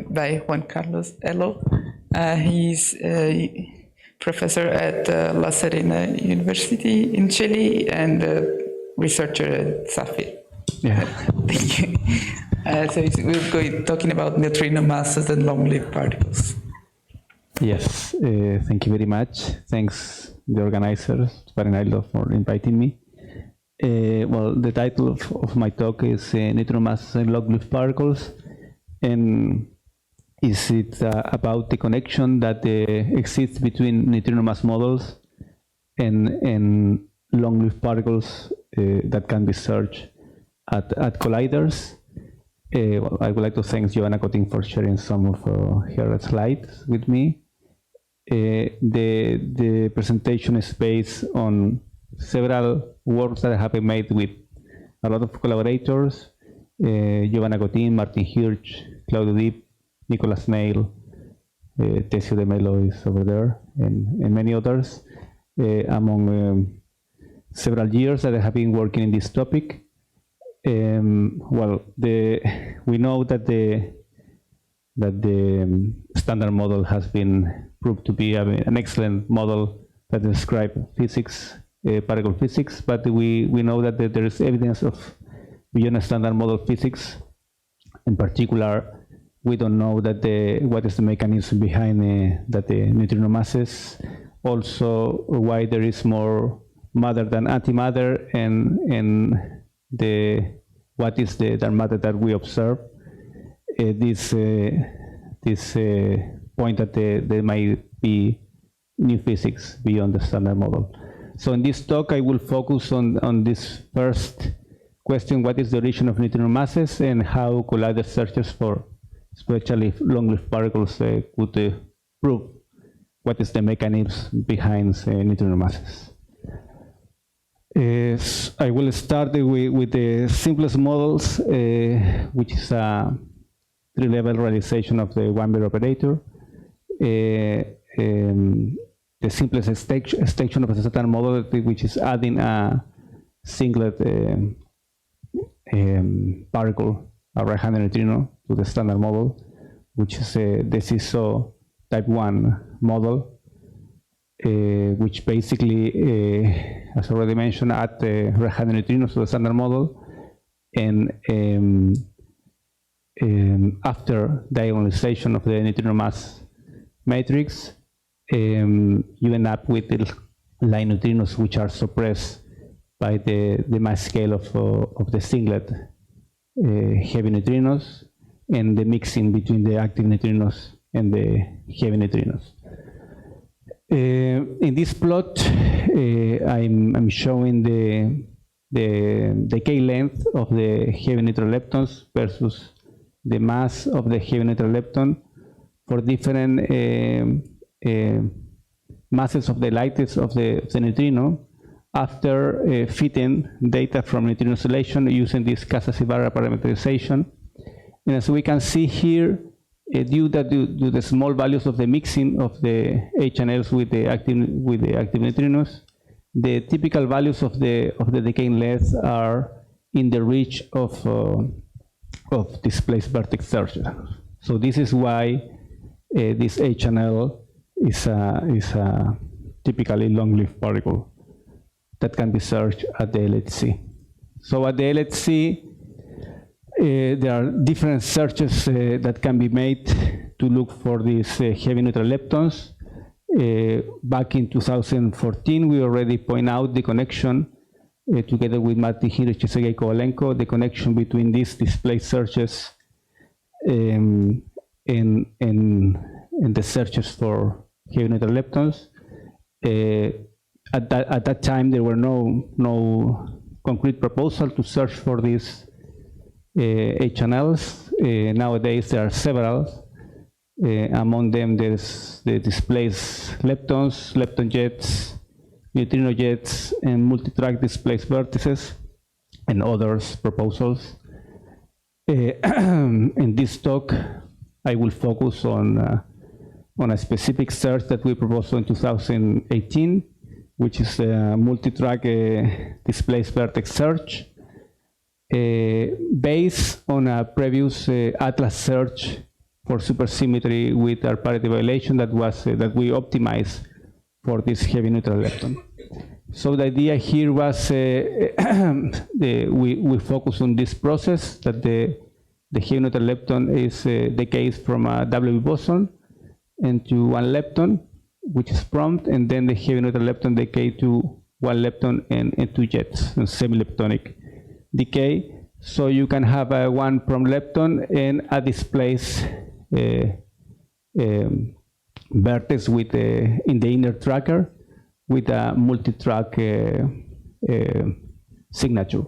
by Juan Carlos Elo. He's a professor at La Serena University in Chile and a researcher at SAFIR. Yeah. Thank you. So we're going talking about neutrino masses and long-lived particles. Yes, thank you very much. Thanks, the organizers, Parinaldo, for inviting me. Well, the title of my talk is Neutrino masses and long-lived particles, and is it about the connection that exists between neutrino mass models and long-lived particles that can be searched at colliders. Well, I would like to thank Joanna Cotin for sharing some of her slides with me. The presentation is based on several works that have been made with a lot of collaborators, Giovanna Cotin, Martin Hirsch, Claudio Dipp, Nicolas Neil, Tesio de Melo is over there, and many others, among several years that I have been working in this topic. Well, we know that the standard model has been proved to be an excellent model that describes physics, particle physics, but we know that there is evidence of beyond standard model physics. In particular, we don't know that what is the mechanism behind the neutrino masses. Also, why there is more matter than antimatter, and what is the dark matter that we observe. This point that there might be new physics beyond the standard model. So in this talk, I will focus on this first question: what is the origin of neutrino masses, and how collider searches for especially long-lived particles could prove what is the mechanism behind neutrino masses. I will start with the simplest models, which is a three-level realization of the one-bit operator. The simplest extension of the standard model, which is adding a singlet particle, a right-handed neutrino, to the standard model, which is the CISO type 1 model, which basically, as already mentioned, add the right-handed neutrinos to the standard model, and after diagonalization of the neutrino mass matrix, you end up with the line neutrinos, which are suppressed by the mass scale of the singlet heavy neutrinos, and the mixing between the active neutrinos and the heavy neutrinos. In this plot, I'm showing the decay length of the heavy neutral leptons versus the mass of the heavy neutral lepton for different masses of the lattice of the neutrino after fitting data from neutrino oscillation using this Casas-Ibarra parameterization. And as we can see here, due to the small values of the mixing of the HNLs with the active neutrinos, the typical values of the decaying length are in the reach of displaced vertex searches. So this is why this HNL is a typically long-lived particle that can be searched at the LHC. So at the LHC, there are different searches that can be made to look for these heavy neutral leptons. Back in 2014, we already point out the connection, together with Martin Hirsch, Sergei Kovalenko, the connection between these displaced searches and the searches for heavy neutral leptons. At that time, there were no concrete proposal to search for these HNLs. Nowadays, there are several. Among them, there's the displaced leptons, lepton jets, neutrino jets, and multi-track displaced vertices, and others proposals. In this talk, I will focus on a specific search that we proposed in 2018, which is a multi-track displaced vertex search, based on a previous Atlas search supersymmetry with our parity violation that we optimized for this heavy neutral lepton. So the idea here was we focus on this process that the heavy neutral lepton is decays from a W boson into one lepton, which is prompt, and then the heavy neutral lepton decay to one lepton and two jets, and semi-leptonic decay. So you can have one prompt lepton and a displaced vertex with in the inner tracker with a multi-track signature.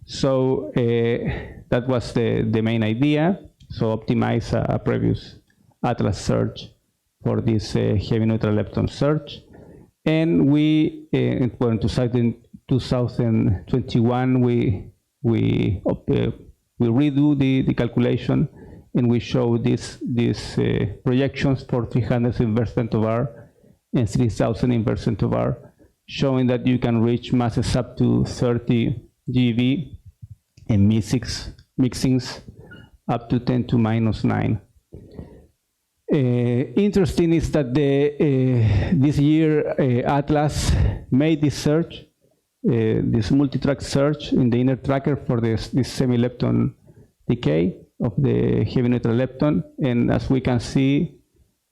So that was the main idea. So optimize a previous Atlas search for this heavy neutral lepton search. And we, in 2021, we redo the calculation, and we show these projections for 300 inverse femtobar and 3000 inverse femtobar, showing that you can reach masses up to 30 GeV and mixings up to 10 to minus 9. Interesting is that this year Atlas made this search, this multi-track search in the inner tracker for this semi-lepton decay of the heavy neutral lepton, and as we can see,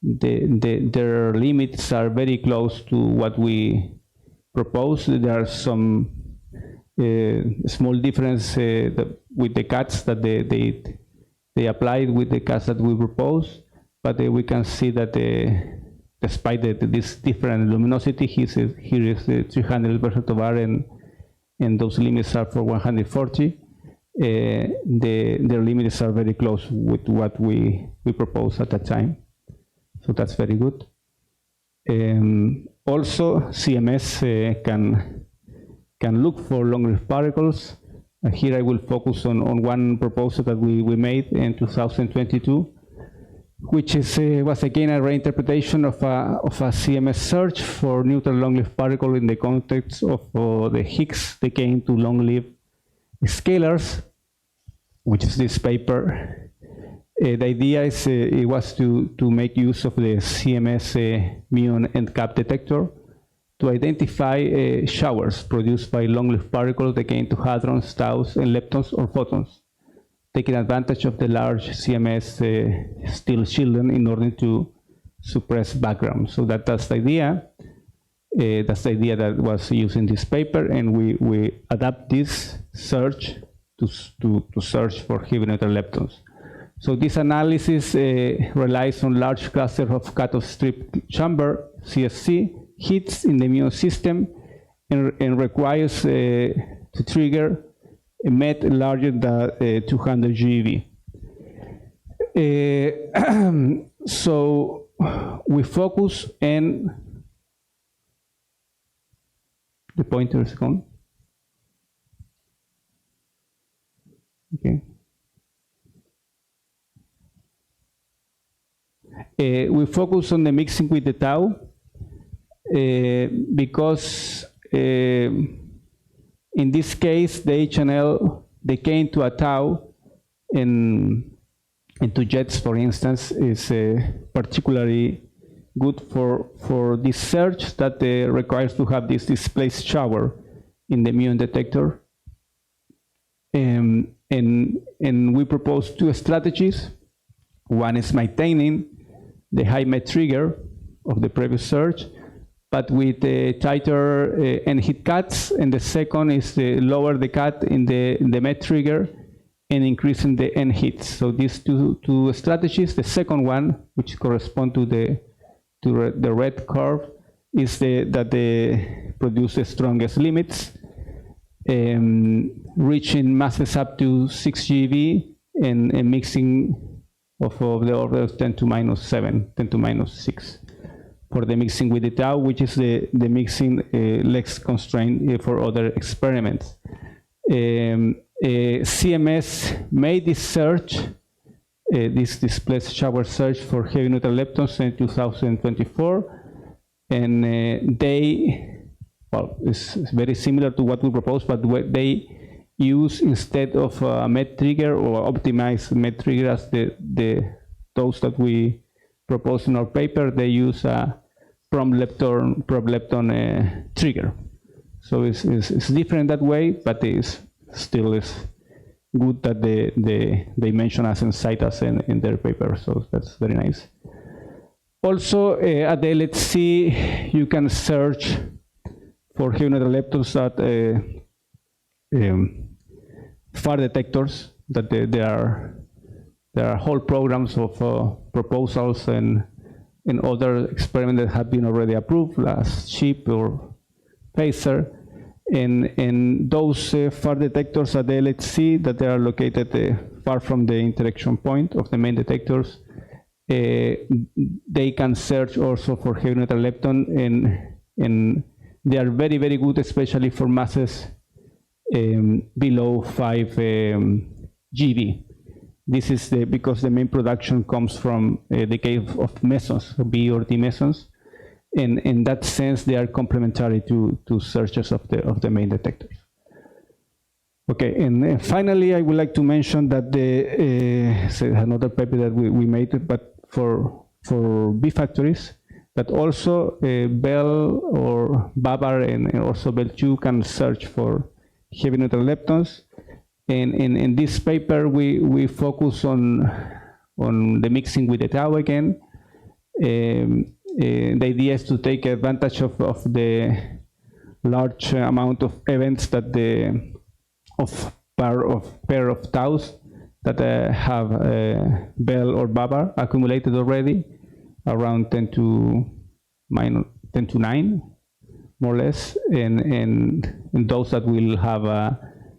their limits are very close to what we proposed. There are some small difference with the cuts that they applied with the cuts that we proposed, but we can see that despite this different luminosity, here is 300 per femtobar, and those limits are for 140. Their limits are very close with what we proposed at that time. So that's very good. Also, CMS can look for long-lived particles. Here I will focus on one proposal that we made in 2022, which was again a reinterpretation of a CMS search for neutral long-lived particle in the context of the Higgs decaying to long-lived scalars, which is this paper. The idea is it was to make use of the CMS muon end cap detector to identify showers produced by long-lived particles decaying to hadrons, taus, and leptons or photons, taking advantage of the large CMS still shielding in order to suppress background. So that's the idea. That's the idea that was used in this paper, and we adapt this search to search for heavy neutral leptons. So this analysis relies on large clusters of cutoff strip chamber CSC hits in the muon system, and requires to trigger a MET larger than 200 GeV. So we focus, and the pointer is gone. Okay. We focus on the mixing with the tau because in this case the HNL decay into a tau into jets, for instance, is particularly good for this search that requires to have this displaced shower in the muon detector. And we propose two strategies. One is maintaining the high MET trigger of the previous search, but with tighter end hit cuts, and the second is lower the cut in the MET trigger and increasing the end hits. So these two strategies, the second one, which correspond to the red curve, is that they produce the strongest limits, reaching masses up to 6 GeV and mixing of the order of 10 to minus 7, 10 to minus 6 for the mixing with the tau, which is the mixing less constraint for other experiments. CMS made this search, this displaced shower search for heavy neutral leptons in 2024, and it's very similar to what we proposed, but they use, instead of a MET trigger or optimized MET trigger as the those that we propose in our paper, they use a probe-lepton trigger. So it's different that way, but it's still is good that they mention us and cite us in their paper. So that's very nice. Also, at the LHC, you can search for heavy neutral leptons at far detectors. That there are whole programs of proposals and other experiments that have been already approved, as SHIP or PACER, and those far detectors at the LHC that they are located far from the interaction point of the main detectors, they can search also for heavy neutral lepton, and they are very, very good, especially for masses below 5 GeV. This is because the main production comes from the case of mesons, B or D mesons. And in that sense, they are complementary to searches of the main detectors. Okay, and finally, I would like to mention that another paper that we made, but for B factories, that also Bell or Babar and also Bell2 can search for heavy neutral leptons. And in this paper, we focus on the mixing with the tau again. The idea is to take advantage of the large amount of events that pair of taus that have Bell or Babar accumulated already, around 10 to 9, more or less, and those that will have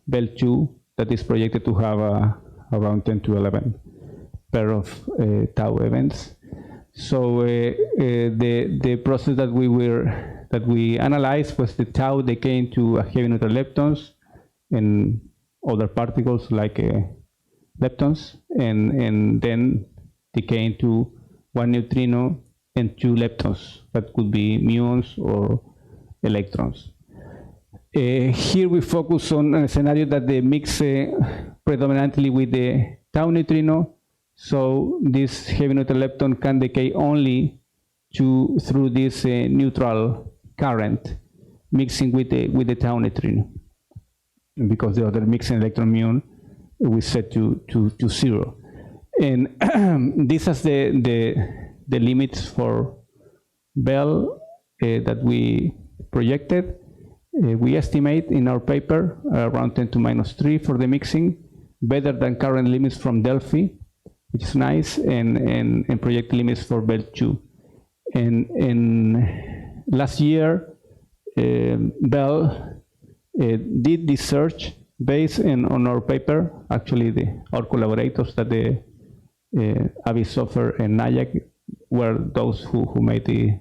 Bell2 that is projected to have around 10 to 11 pair of tau events. So the process that we analyzed was the tau decaying to heavy neutral leptons and other particles like leptons, and then decaying to 1 neutrino and 2 leptons that could be muons or electrons. Here we focus on a scenario that they mix predominantly with the tau neutrino. So this heavy neutral lepton can decay only through this neutral current mixing with the tau neutrino. And because the other mixing electron muon we set to 0. And this is the limits for Bell that we projected. We estimate in our paper around 10 to -3 for the mixing, better than current limits from Delphi, which is nice, and project limits for Bell2. And last year, Bell did this search based on our paper. Actually, our collaborators, that the Avi Sofer and Nayak, were those who made the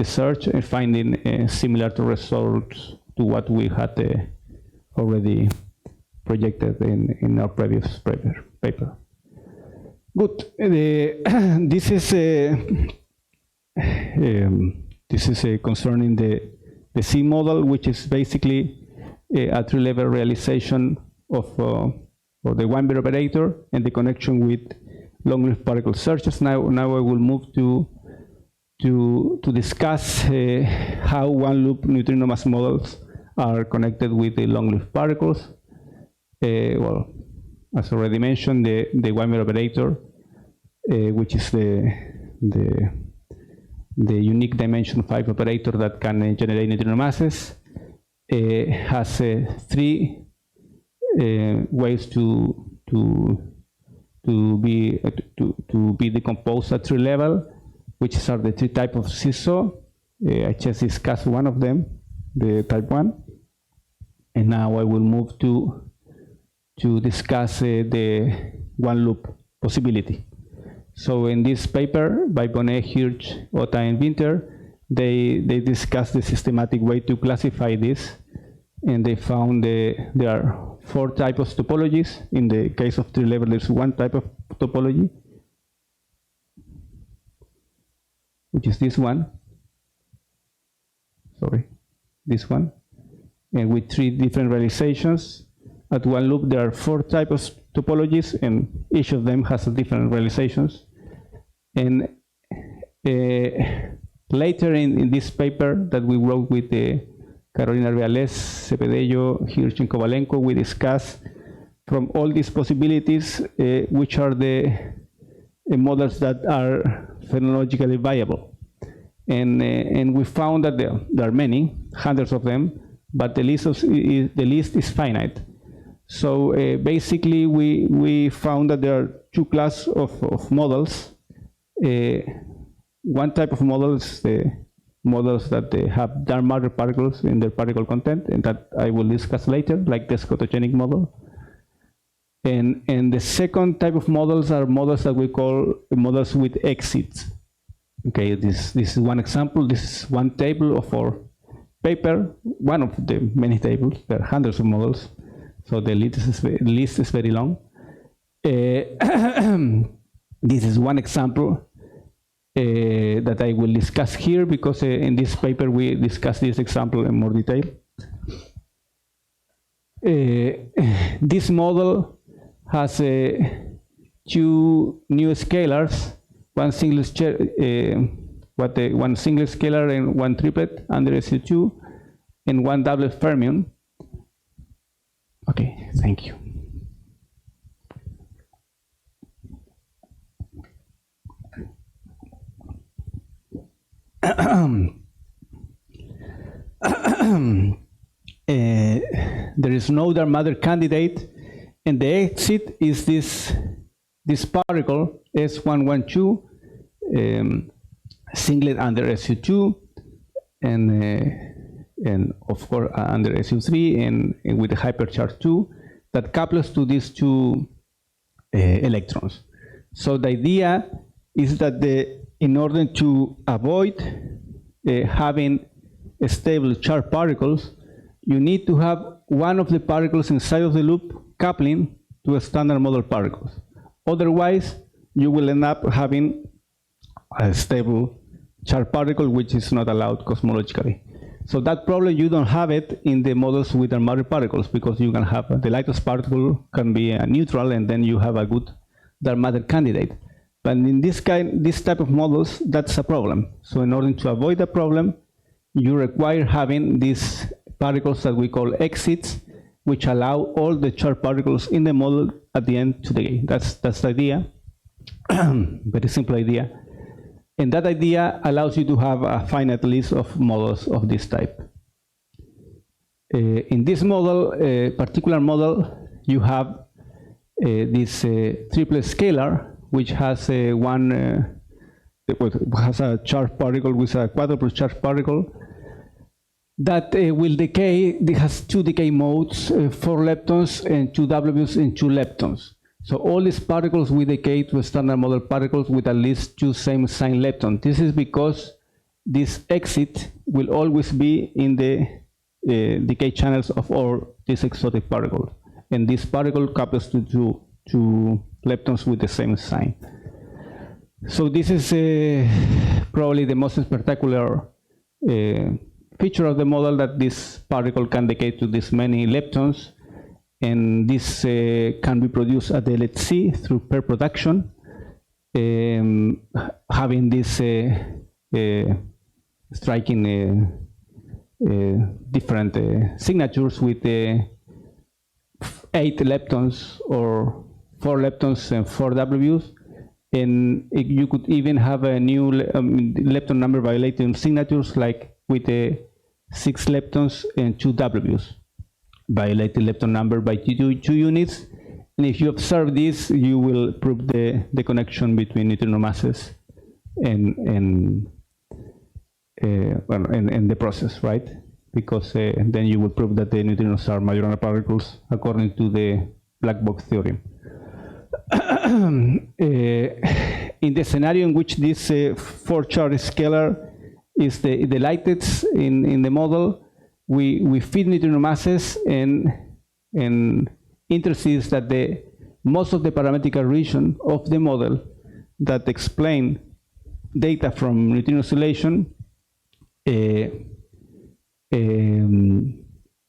search, and finding similar to results to what we had already projected in our previous paper. Good. This is concerning the C model, which is basically a three-level realization of the Weinberg operator and the connection with long-lived particle searches. Now I will move to discuss how one-loop neutrino mass models are connected with the long-lived particles. Well, as already mentioned, the Weinberg operator, which is the unique dimension 5 operator that can generate neutrino masses, has 3 ways to be decomposed at 3 level, which are the 3 types of CISO. I just discussed one of them, the type 1, and now I will move to discuss the one loop possibility. So in this paper by Bonnet, Hirsch, Otta, and Winter, they discussed the systematic way to classify this, and they found there are 4 types of topologies. In the case of 3 level, there's 1 type of topology, which is this one. Sorry, this one, and with 3 different realizations. At one loop, there are 4 types of topologies, and each of them has different realizations. And later in this paper that we wrote with Carolina Reales, Cepedello, Hirsch, and Kovalenko, we discussed from all these possibilities which are the models that are phenomenologically viable. And we found that there are many, hundreds of them, but the list is finite. So basically we found that there are two classes of models. One type of models, the models that have dark matter particles in their particle content, and that I will discuss later, like the scotogenic model. And the second type of models are models that we call models with exits. Okay, this is one example. This is one table of our paper, one of the many tables. There are hundreds of models, so the list is very long. This is one example that I will discuss here because in this paper we discuss this example in more detail. This model has two new scalars, one single scalar and one triplet under SU2, and one doublet fermion. Okay, thank you. There is no dark matter candidate, and the exit is this particle S112 singlet under SU2 and of course under SU3 and with a hypercharge 2 that couples to these two electrons. So the idea is that in order to avoid having stable charged particles, you need to have one of the particles inside of the loop coupling to standard model particles. Otherwise, you will end up having a stable charged particle, which is not allowed cosmologically. So that problem, you don't have it in the models with dark matter particles, because you can have the lightest particle can be a neutral, and then you have a good dark matter candidate. But in this type of models, that's a problem. So in order to avoid the problem, you require having these particles that we call exits, which allow all the charged particles in the model at the end to decay. That's the idea. Very simple idea. And that idea allows you to have a finite list of models of this type. In this model, particular model, you have this triplet scalar, which has a charged particle with a quadruple charged particle that will decay. It has two decay modes, 4 leptons and 2 Ws and 2 leptons. So all these particles will decay to standard model particles with at least 2 same sign leptons. This is because this exit will always be in the decay channels of all these exotic particles. And this particle couples to two leptons with the same sign. So this is probably the most spectacular feature of the model, that this particle can decay to this many leptons, and this can be produced at the LHC through pair production, having this striking different signatures with 8 leptons or 4 leptons and 4 Ws, and you could even have a new lepton number violating signatures, like with 6 leptons and 2 Ws, violated lepton number by 2 units. And if you observe this, you will prove the connection between neutrino masses and the process, right? Because then you will prove that the neutrinos are Majorana particles according to the black box theorem. In the scenario in which this 4-charge scalar is the lightest in the model, we feed neutrino masses, and interesting is that most of the parametric region of the model that explain data from neutrino oscillation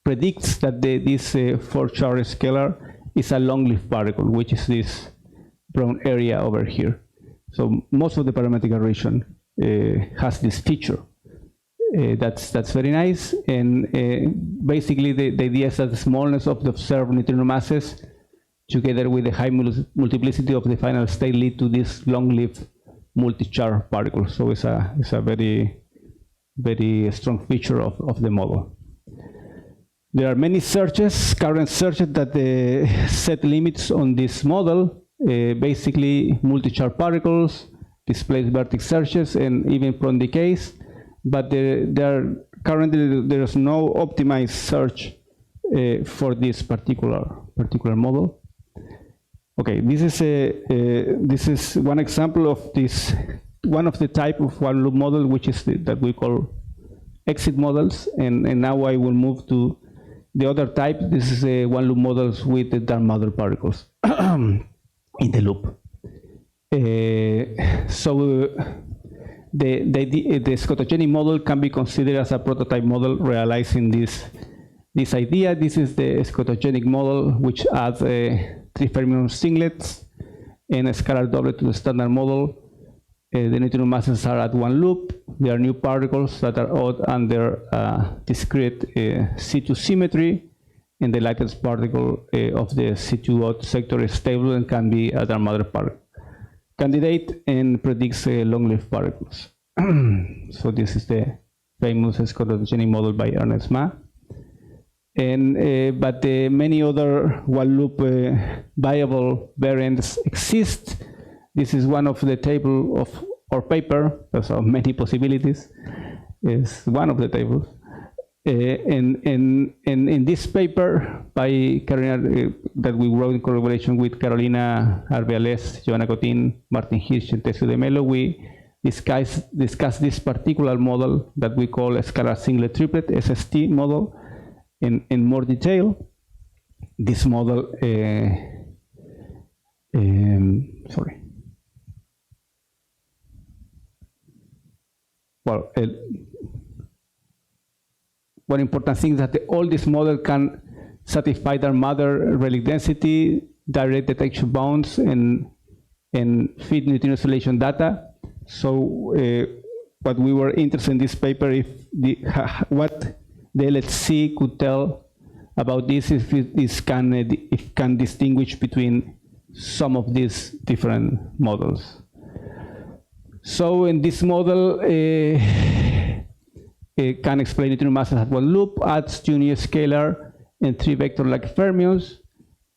predicts that this 4-charge scalar is a long-lived particle, which is this brown area over here. So most of the parametric region has this feature. That's very nice. And basically the idea is that the smallness of the observed neutrino masses together with the high multiplicity of the final state lead to this long-lived multi-charge particle. So it's a very, very strong feature of the model. There are many searches, current searches that set limits on this model, basically multi-charge particles, displaced vertex searches, and even prone decays. But currently there's no optimized search for this particular model. Okay, this is one example of this, one of the type of one loop model, which is that we call exit models. And now I will move to the other type. This is one loop models with the dark matter particles in the loop. So the scotogenic model can be considered as a prototype model realizing this idea. This is the scotogenic model, which adds 3 fermion singlets and a scalar doublet to the standard model. The neutrino masses are at one loop. There are new particles that are odd under discrete C2 symmetry, and the lightest particle of the C2 odd sector is stable and can be a dark matter particle candidate and predicts long-lived particles. So this is the famous scotogenic model by Ernest Ma. And but many other one-loop viable variants exist. This is one of the table of our paper. There's many possibilities. It's one of the tables. And in this paper by Carolina, that we wrote in collaboration with Carolina Arbeales, Joanna Cotin, Martin Hirsch, and Tesio de Melo, we discuss this particular model that we call a scalar singlet triplet, SST model, in more detail. This model, well, one important thing is that all this model can satisfy dark matter relic density, direct detection bounds, and feed neutrino oscillation data. So what we were interested in this paper, if what the LHC could tell about this, if it can distinguish between some of these different models. So in this model, it can explain neutrino masses at one loop, adds 2 new scalar and 3 vector-like fermions.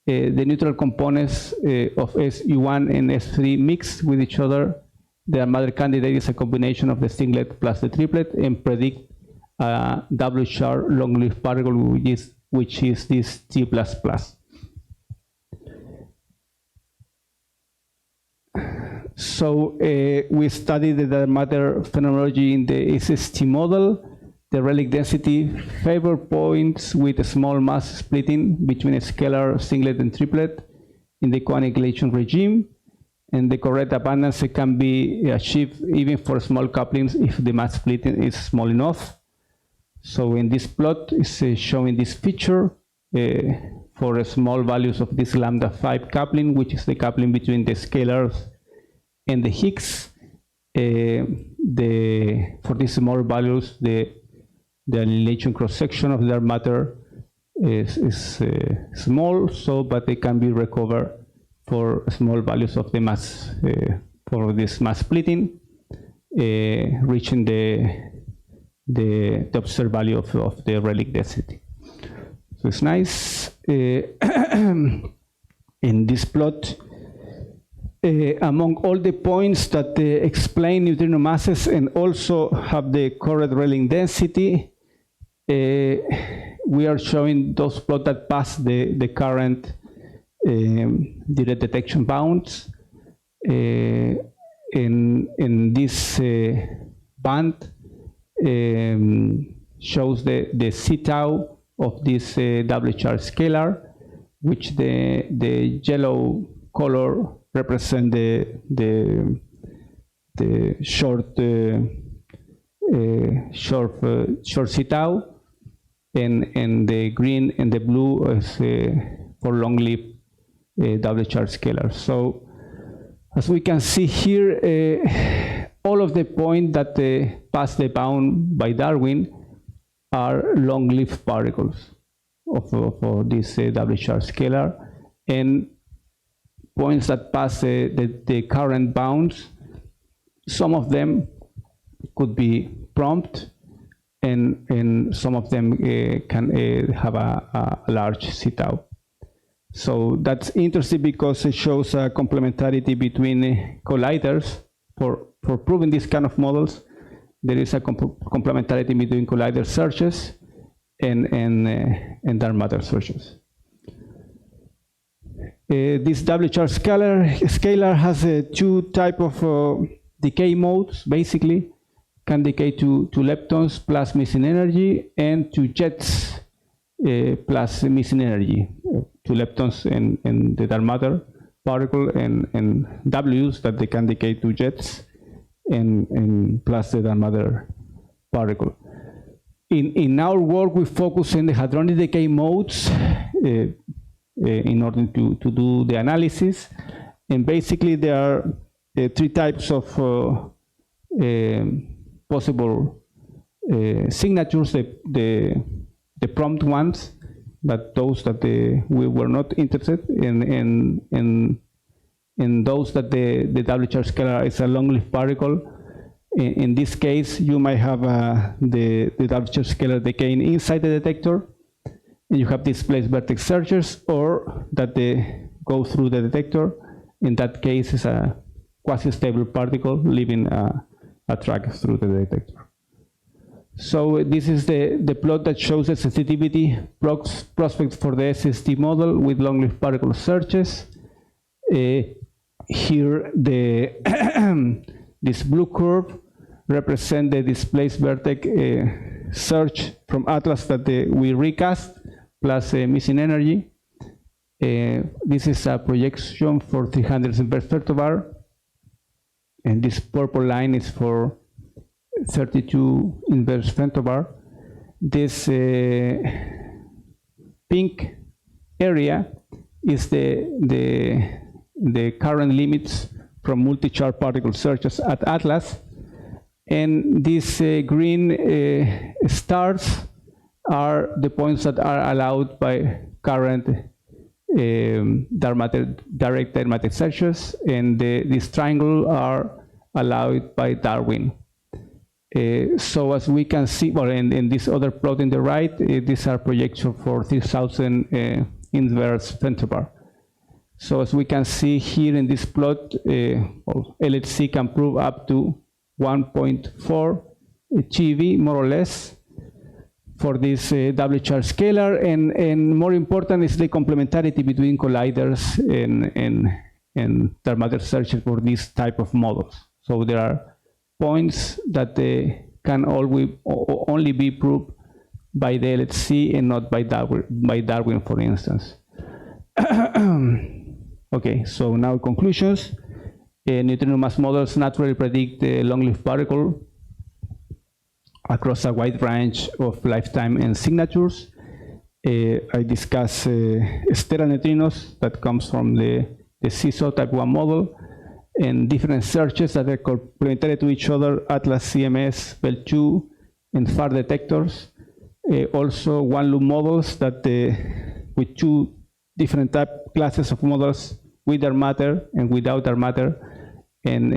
The neutral components of SU1 and S3 mix with each other. The matter candidate is a combination of the singlet plus the triplet and predict a double charge long-lived particle, which is this T++. So we studied the dark matter phenomenology in the SST model. The relic density favor points with a small mass splitting between a scalar singlet and triplet in the coannihilation regime, and the correct abundance can be achieved even for small couplings if the mass splitting is small enough. So in this plot is showing this feature for small values of this lambda 5 coupling, which is the coupling between the scalars and the Higgs. For these small values, the annihilation cross-section of dark matter is small, but they can be recovered for small values of the mass, for this mass splitting, reaching the observed value of the relic density. So it's nice. In this plot, among all the points that explain neutrino masses and also have the correct relic density, we are showing those plots that pass the current direct detection bounds. In this band shows the C tau of this double charge scalar, which the yellow color represent the short C tau, and the green and the blue is for long-lived double charge scalar. So As we can see here, all of the points that pass the bound by Darwin are long-lived particles of this double charge scalar, and points that pass the current bounds, some of them could be prompt, and some of them can have a large C-tau. So that's interesting because it shows a complementarity between colliders. For proving this kind of models, there is a complementarity between collider searches and dark matter searches. This double charge scalar has two types of decay modes, basically. Can decay to leptons plus missing energy, and to jets plus missing energy. To leptons and the dark matter particle, and W's that they can decay to jets, and plus the dark matter particle. In our work, we focus on the hadronic decay modes in order to do the analysis. And basically, there are three types of possible signatures: the prompt ones, but those that we were not interested in, and those that the double charge scalar is a long-lived particle. In this case, you might have the double charge scalar decaying inside the detector, and you have displaced vertex searches, or that they go through the detector. In that case, it's a quasi-stable particle leaving a track through the detector. So this is the plot that shows the sensitivity prospect for the SST model with long-lived particle searches. Here, this blue curve represents the displaced vertex search from Atlas that we recast, plus missing energy. This is a projection for 300 inverse femtobar, and this purple line is for 32 inverse femtobar. This pink area is the current limits from multi-charge particle searches at Atlas, and these green stars are the points that are allowed by current direct dark matter searches, and this triangle are allowed by Darwin. So as we can see, well, in this other plot in the right, these are projections for 3,000 inverse femtobar. So as we can see here in this plot, LHC can prove up to 1.4 GeV, more or less, for this double charge scalar, and more important is the complementarity between colliders and dark matter searches for this type of models. So there are points that can only be proved by the LHC and not by Darwin, for instance. Okay, so now conclusions. Neutrino mass models naturally predict the long-lived particle across a wide range of lifetime and signatures. I discuss stellar neutrinos that comes from the CSO type 1 model, and different searches that are complementary to each other, Atlas, CMS, Bell2, and FAR detectors. Also one-loop models that with two different classes of models, with dark matter and without dark matter, and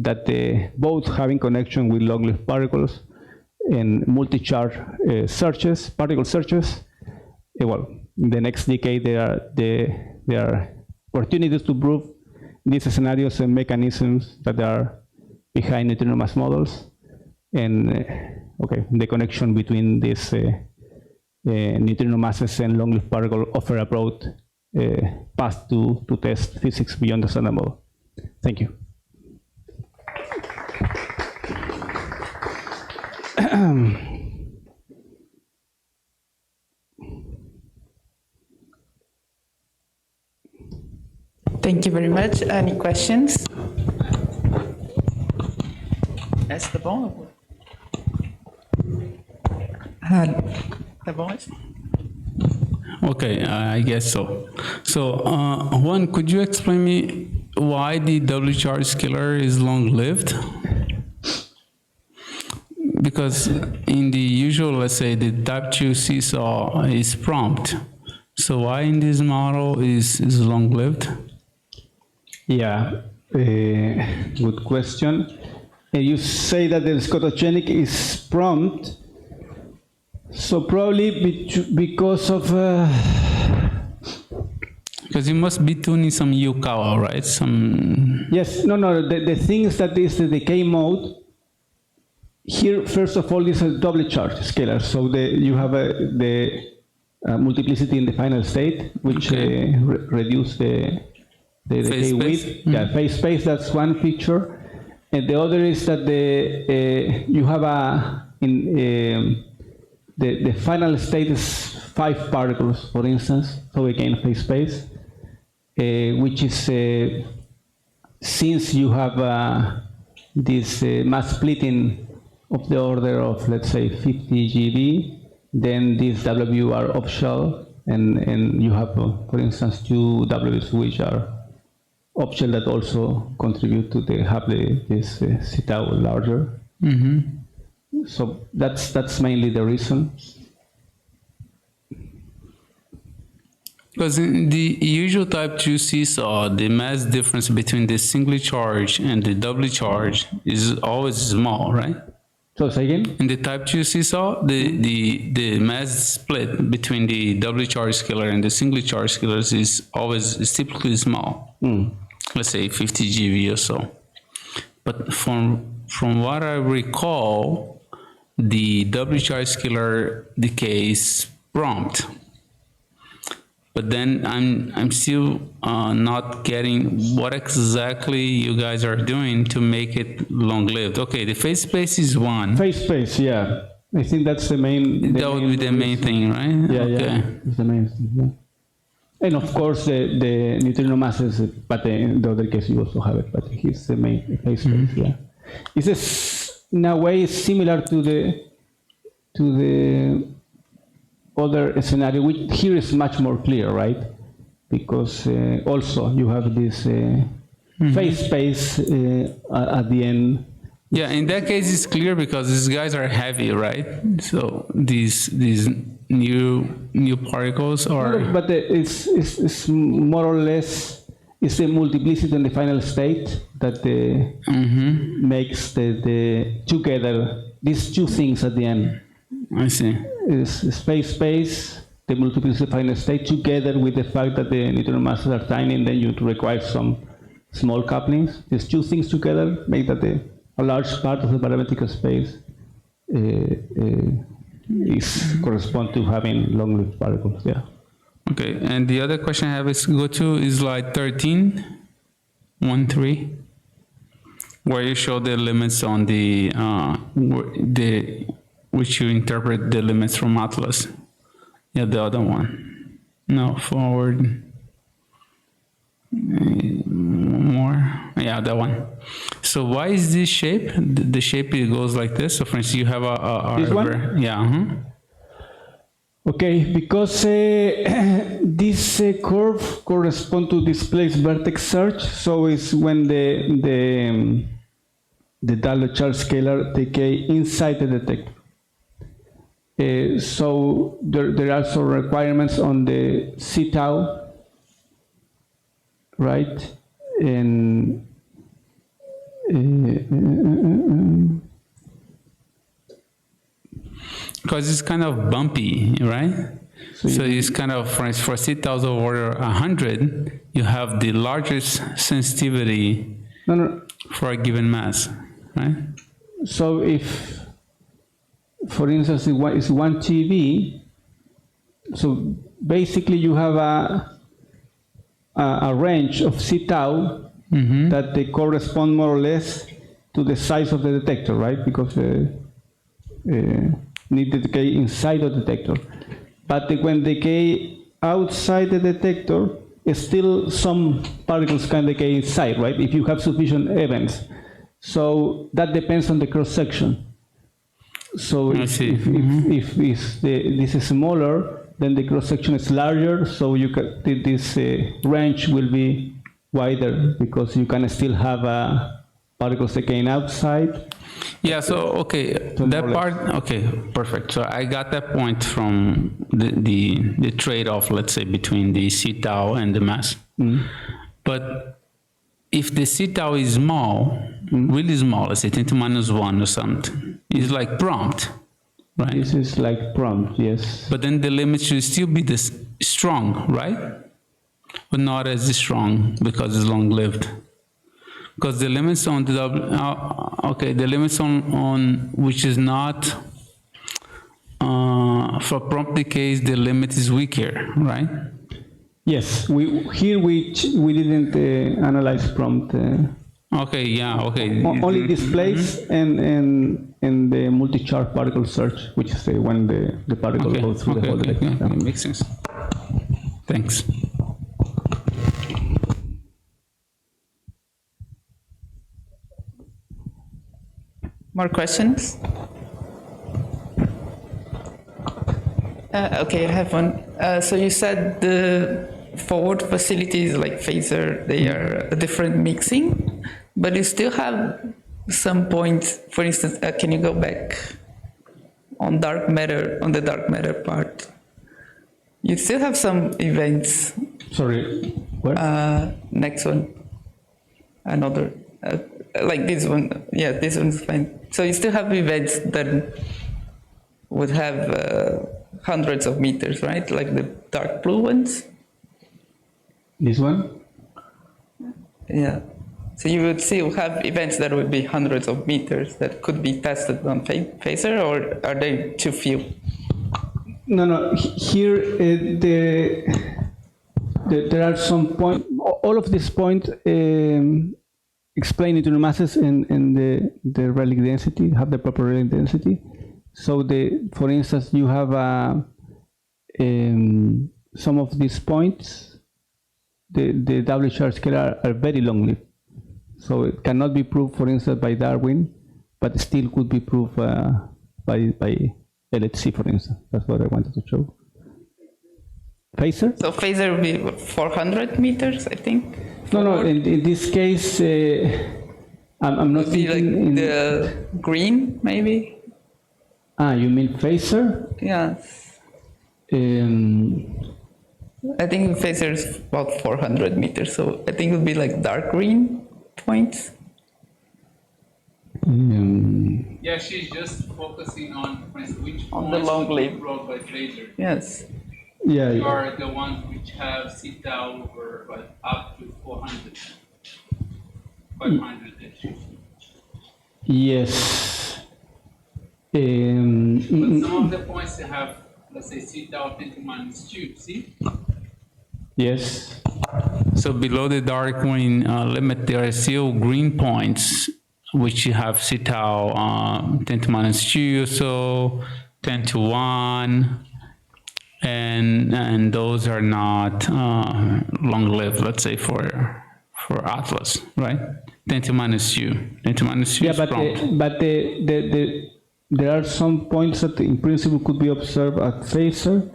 that both having connection with long-lived particles, and multi-charge searches, particle searches. Well, in the next decade, there are opportunities to prove these scenarios and mechanisms that are behind neutrino mass models, and okay, the connection between these neutrino masses and long-lived particle offer a broad path to test physics beyond the standard model. Thank you. Thank you very much. Any questions? Est-ce bon? Okay, I guess so. So, Juan, could you explain me why the W charge scalar is long-lived? Because in the usual, let's say, the type 2 seesaw is prompt. So why in this model is long-lived? Yeah, good question. You say that the scotogenic is prompt, so probably because of... Because you must be tuning some Yukawa, right? Yes, no, the thing is that this the decay mode, here, first of all, is a doubly charged scalar. So you have the multiplicity in the final state, which reduce the decay width. Mm-hmm. Yeah, phase space, that's one feature. And the other is that you have the final state is 5 particles, for instance. So again, phase space, which is since you have this mass splitting of the order of, let's say, 50 GeV, then these W are optional, and you have, for instance, 2 Ws which are optional that also contribute to have this zeta larger. Mm-hmm. So that's mainly the reason. Because in the usual type 2 seesaw, the mass difference between the singly charge and the doubly charge is always small, right? So say again? In the type 2 seesaw, the mass split between the doubly charged scalar and the singly charged scalars is typically small. Let's say 50 GeV or so. But from what I recall, the doubly charged scalar decay is prompt. But then I'm still not getting what exactly you guys are doing to make it long-lived. Okay, the phase space is one. Phase space, yeah. I think that's the main. That would be the main thing, right? Yeah, okay. Yeah. It's the main thing. Yeah. And of course the neutrino masses, but in the other case you also have it. But here's the main phase space. Yeah. It's in a way similar to the other scenario, which here is much more clear, right? Because also you have this phase space at the end. Yeah, in that case it's clear because these guys are heavy, right? So these new particles are. No, but it's more or less it's the multiplicity in the final state that makes the together these two things at the end. I see. Is space, the multiplicity final state, together with the fact that the neutrino masses are tiny, and then you require some small couplings. These two things together make that a large part of the parametric space correspond to having long-lived particles. Yeah. Okay, and the other question I have is go to is slide 13, where you show the limits on which you interpret the limits from Atlas. Yeah, the other one. No, forward. More. Yeah, that one. So why is this shape? The shape it goes like this. So for instance, you have this one? Yeah. Okay, because this curve corresponds to displaced vertex search. So it's when the doubly charged scalar decay inside the detector. So there are also requirements on the C tau, right? And because it's kind of bumpy, right? So it's kind of, for C tau of order 100, you have the largest sensitivity for a given mass, right? So if, for instance, it's 1 GeV, so basically you have a range of C tau that they correspond more or less to the size of the detector, right? Because need the decay inside the detector. But when decay outside the detector, still some particles can decay inside, right? If you have sufficient events. So that depends on the cross section. So if this is smaller, then the cross section is larger. So you can, this range will be wider because you can still have particles decaying outside. Yeah, so, okay, that part, okay, perfect. So I got that point from the trade-off, let's say, between the C tau and the mass. But if the C tau is small, really small, let's say 10 to minus 1 or something, it's like prompt, right? This is like prompt, yes. But then the limit should still be this strong, right? But not as strong because it's long-lived. Because the limits on the the limits on which is not for prompt decays, the limit is weaker, right? Yes, we didn't analyze prompt. Okay, yeah, okay. Only displays and the multi-charge particle search, which is when the particle goes through the whole detector. Yeah, makes sense. Thanks. More questions? Okay, I have one. So you said the forward facilities like phaser, they are a different mixing, but you still have some points. For instance, can you go back on dark matter, on the dark matter part? You still have some events. Sorry, where? Next one. Another. Like this one. Yeah, this one's fine. So you still have events that would have hundreds of meters, right? Like the dark blue ones. This one? Yeah. So you would still have events that would be hundreds of meters that could be tested on phaser, or are they too few? No. Here, there are some points. All of these points explain neutrino masses and the relic density, have the proper relic density. So, for instance, you have some of these points. The W charge scalar are very long-lived. So it cannot be proved, for instance, by Darwin, but still could be proved by LHC, for instance. That's what I wanted to show. Phaser? So phaser would be what, 400 meters, I think? No. In this case, I'm not Be like thinking. the green, maybe? You mean phaser? Yeah. I think phaser is about 400 meters, so I think it would be like dark green points. Yeah, she's just focusing on, for instance, which On the long lived. brought by phaser. Yes. Yeah. You are the ones which have C tau over up to 400, 500 actually. Yes. But some of the points they have, let's say, C tau 10 to minus 2, see? Yes. So below the dark green limit, there are still green points which you have C tau 10 to minus 2 or so, 10 to 1, and those are not long-lived, let's say, for Atlas, right? 10 to minus 2. 10 to minus 2 Yeah, is but prompt. there are some points that in principle could be observed at phaser,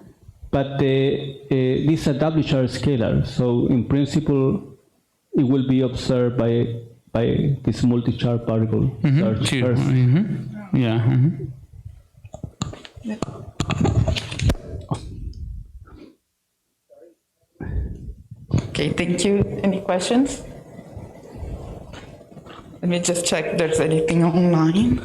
but these are W charge scalar, so in principle it will be observed by this multi-charge particle search Two. first. Yeah. Okay, thank you. Any questions? Let me just check if there's anything online.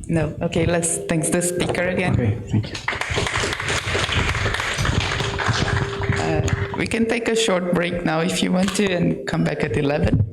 No. Okay, let's thank the speaker again. Okay, thank you. We can take a short break now if you want to and come back at 11.